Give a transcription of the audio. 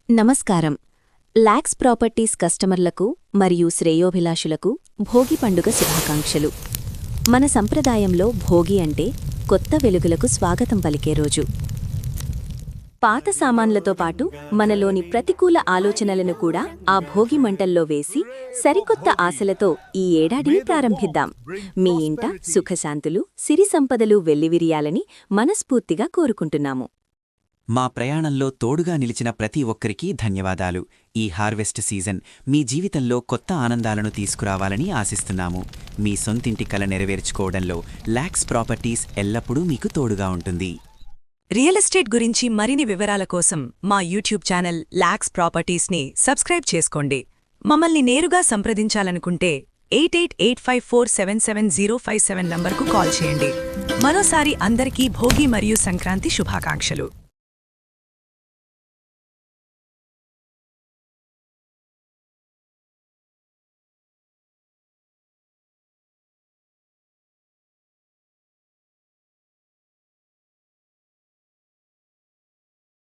నమస్కారం. లాక్స్ ప్రాపర్టీస్ కస్టమర్లకు మరియు శ్రేయోభిలాషులకు భోగి పండుగ శుభాకాంక్షలు. మన సంప్రదాయంలో భోగి అంటే కొత్త వెలుగులకు స్వాగతం పలికే రోజు. పాత సామాన్లతో పాటు మనలోని ప్రతికూల ఆలోచనలను కూడా ఆ భోగి మంటల్లో వేసి సరికొత్త ఆశలతో ఈ ఏడాదిని ప్రారంభిద్దాం. మీ ఇంట సుఖశాంతులు, సిరి సంపదలు వెల్లివిరియాలని మనస్ఫూర్తిగా కోరుకుంటున్నాము. మా ప్రయాణంలో తోడుగా నిలిచిన ప్రతి ఒక్కరికీ ధన్యవాదాలు. ఈ హార్వెస్ట్ సీజన్ మీ జీవితంలో కొత్త ఆనందాలను తీసుకురావాలని ఆశిస్తున్నాము. మీ సొంతింటి కల నెరవేర్చుకోవడంలో లాక్స్ ప్రాపర్టీస్ ఎల్లప్పుడూ మీకు తోడుగా ఉంటుంది. రియల్ ఎస్టేట్ గురించి మరిన్ని వివరాల కోసం మా యూట్యూబ్ ఛానల్ లాక్స్ ప్రాపర్టీస్ని సబ్స్క్రైబ్ చేసుకోండి. మమ్మల్ని నేరుగా సంప్రదించాలనుకుంటే 8885477057 నంబర్కు కాల్ చేయండి. మరోసారి అందరికీ భోగి మరియు సంక్రాంతి శుభాకాంక్షలు.